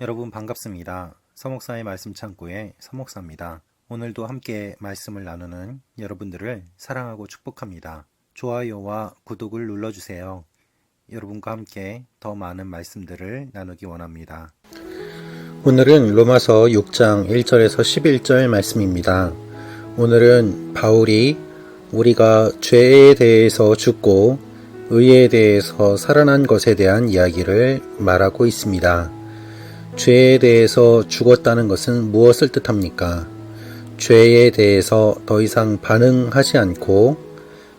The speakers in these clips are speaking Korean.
여러분 반갑습니다. 서목사의 말씀 창고의 서목사입니다. 오늘도 함께 말씀을 나누는 여러분들을 사랑하고 축복합니다. 좋아요와 구독을 눌러주세요. 여러분과 함께 더 많은 말씀들을 나누기 원합니다. 오늘은 로마서 6장 1절에서 11절 말씀입니다. 오늘은 바울이 우리가 죄에 대해서 죽고 의에 대해서 살아난 것에 대한 이야기를 말하고 있습니다. 죄에 대해서 죽었다는 것은 무엇을 뜻합니까? 죄에 대해서 더 이상 반응하지 않고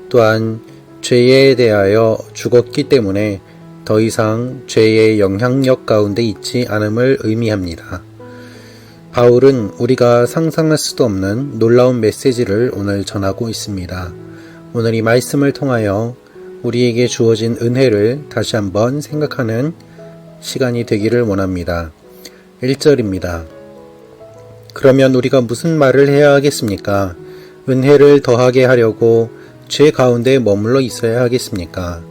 또한 죄에 대하여 죽었기 때문에 더 이상 죄의 영향력 가운데 있지 않음을 의미합니다. 바울은 우리가 상상할 수도 없는 놀라운 메시지를 오늘 전하고 있습니다. 오늘 이 말씀을 통하여 우리에게 주어진 은혜를 다시 한번 생각하는 시간이 되기를 원합니다. 1절입니다. 그러면 우리가 무슨 말을 해야 하겠습니까? 은혜를 더하게 하려고 죄 가운데 머물러 있어야 하겠습니까?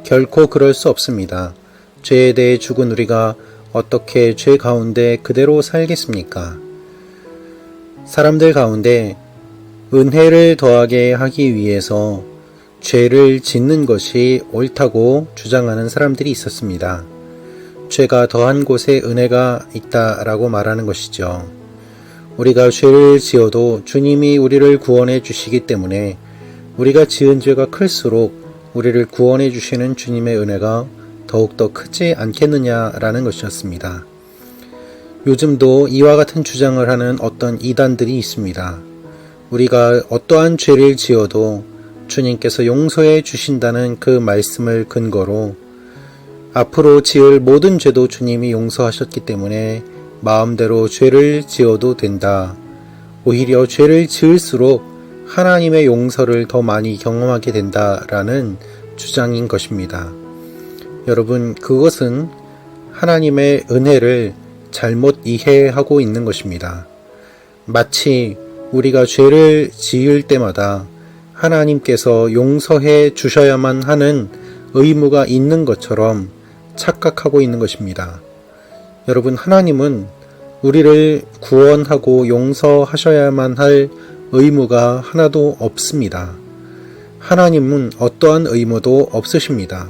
결코 그럴 수 없습니다. 죄에 대해 죽은 우리가 어떻게 죄 가운데 그대로 살겠습니까? 사람들 가운데 은혜를 더하게 하기 위해서 죄를 짓는 것이 옳다고 주장하는 사람들이 있었습니다. 죄가 더한 곳에 은혜가 있다라고 말하는 것이죠. 우리가 죄를 지어도 주님이 우리를 구원해 주시기 때문에 우리가 지은 죄가 클수록 우리를 구원해 주시는 주님의 은혜가 더욱더 크지 않겠느냐라는 것이었습니다. 요즘도 이와 같은 주장을 하는 어떤 이단들이 있습니다. 우리가 어떠한 죄를 지어도 주님께서 용서해 주신다는 그 말씀을 근거로 앞으로 지을 모든 죄도 주님이 용서하셨기 때문에 마음대로 죄를 지어도 된다. 오히려 죄를 지을수록 하나님의 용서를 더 많이 경험하게 된다라는 주장인 것입니다. 여러분, 그것은 하나님의 은혜를 잘못 이해하고 있는 것입니다. 마치 우리가 죄를 지을 때마다 하나님께서 용서해 주셔야만 하는 의무가 있는 것처럼 착각하고 있는 것입니다. 여러분, 하나님은 우리를 구원하고 용서하셔야만 할 의무가 하나도 없습니다. 하나님은 어떠한 의무도 없으십니다.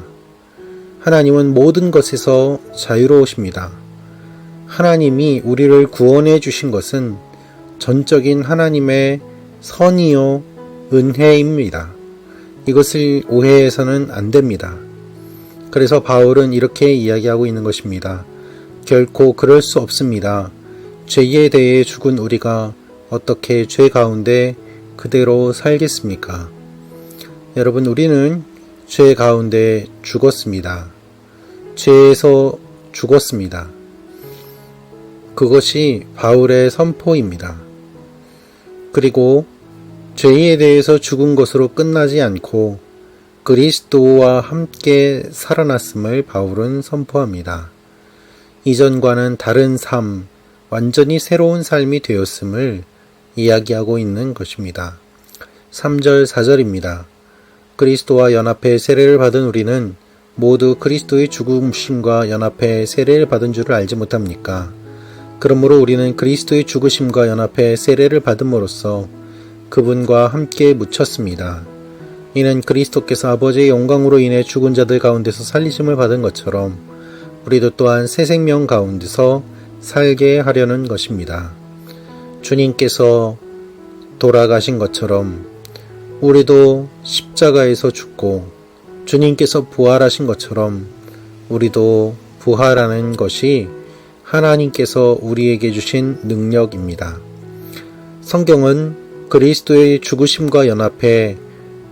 하나님은 모든 것에서 자유로우십니다. 하나님이 우리를 구원해 주신 것은 전적인 하나님의 선이요 은혜입니다. 이것을 오해해서는 안 됩니다. 그래서 바울은 이렇게 이야기하고 있는 것입니다. 결코 그럴 수 없습니다. 죄에 대해 죽은 우리가 어떻게 죄 가운데 그대로 살겠습니까? 여러분, 우리는 죄 가운데 죽었습니다. 죄에서 죽었습니다. 그것이 바울의 선포입니다. 그리고 죄에 대해서 죽은 것으로 끝나지 않고 그리스도와 함께 살아났음을 바울은 선포합니다. 이전과는 다른 삶, 완전히 새로운 삶이 되었음을 이야기하고 있는 것입니다. 3절, 4절입니다. 그리스도와 연합해 세례를 받은 우리는 모두 그리스도의 죽으심과 연합해 세례를 받은 줄을 알지 못합니까? 그러므로 우리는 그리스도의 죽으심과 연합해 세례를 받음으로써 그분과 함께 묻혔습니다. 이는 그리스도께서 아버지의 영광으로 인해 죽은 자들 가운데서 살리심을 받은 것처럼 우리도 또한 새 생명 가운데서 살게 하려는 것입니다. 주님께서 돌아가신 것처럼 우리도 십자가에서 죽고 주님께서 부활하신 것처럼 우리도 부활하는 것이 하나님께서 우리에게 주신 능력입니다. 성경은 그리스도의 죽으심과 연합해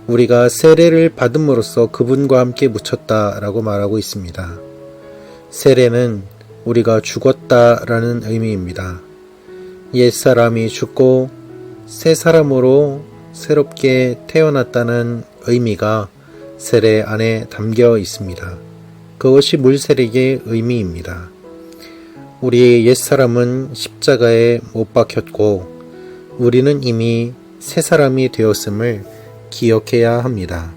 우리가 세례를 받음으로써 그분과 함께 묻혔다라고 말하고 있습니다. 세례는 우리가 죽었다라는 의미입니다. 옛사람이 죽고 새 사람으로 새롭게 태어났다는 의미가 세례 안에 담겨 있습니다. 그것이 물세례의 의미입니다. 우리의 옛사람은 십자가에 못 박혔고 우리는 이미 새 사람이 되었음을 기억해야 합니다.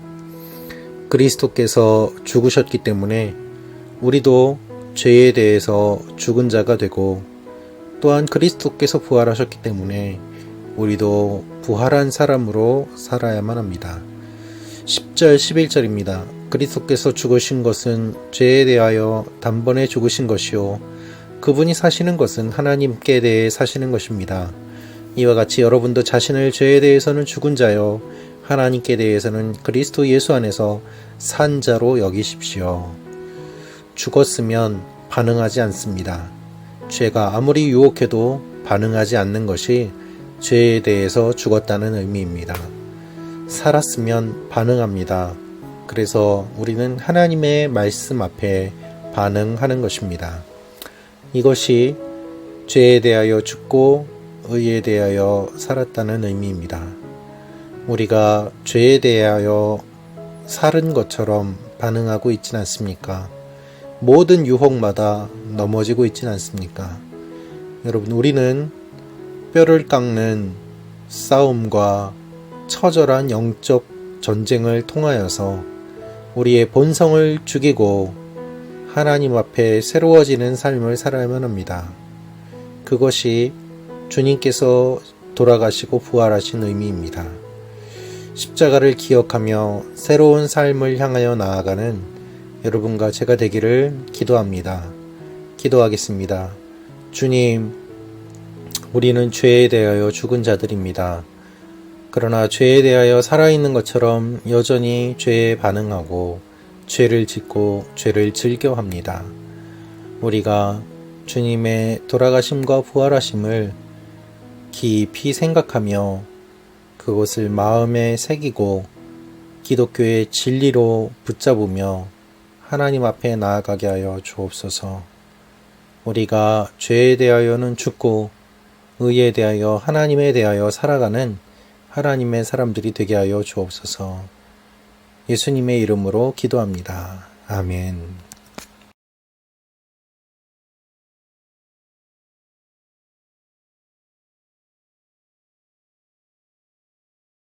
그리스도께서 죽으셨기 때문에 우리도 죄에 대해서 죽은 자가 되고 또한 그리스도께서 부활하셨기 때문에 우리도 부활한 사람으로 살아야만 합니다. 10절 11절입니다. 그리스도께서 죽으신 것은 죄에 대하여 단번에 죽으신 것이요 그분이 사시는 것은 하나님께 대해 사시는 것입니다. 이와 같이 여러분도 자신을 죄에 대해서는 죽은 자요 하나님께 대해서는 그리스도 예수 안에서 산 자로 여기십시오. 죽었으면 반응하지 않습니다. 죄가 아무리 유혹해도 반응하지 않는 것이 죄에 대해서 죽었다는 의미입니다. 살았으면 반응합니다. 그래서 우리는 하나님의 말씀 앞에 반응하는 것입니다. 이것이 죄에 대하여 죽고 의에 대하여 살았다는 의미입니다. 우리가 죄에 대하여 살은 것처럼 반응하고 있진 않습니까? 모든 유혹마다 넘어지고 있진 않습니까? 여러분, 우리는 뼈를 깎는 싸움과 처절한 영적 전쟁을 통하여서 우리의 본성을 죽이고 하나님 앞에 새로워지는 삶을 살아야만 합니다. 그것이 주님께서 돌아가시고 부활하신 의미입니다. 십자가를 기억하며 새로운 삶을 향하여 나아가는 여러분과 제가 되기를 기도합니다. 기도하겠습니다. 주님, 우리는 죄에 대하여 죽은 자들입니다. 그러나 죄에 대하여 살아있는 것처럼 여전히 죄에 반응하고 죄를 짓고 죄를 즐겨합니다. 우리가 주님의 돌아가심과 부활하심을 깊이 생각하며 그것을 마음에 새기고 기독교의 진리로 붙잡으며 하나님 앞에 나아가게 하여 주옵소서. 우리가 죄에 대하여는 죽고 의에 대하여 하나님에 대하여 살아가는 하나님의 사람들이 되게 하여 주옵소서. 예수님의 이름으로 기도합니다. 아멘.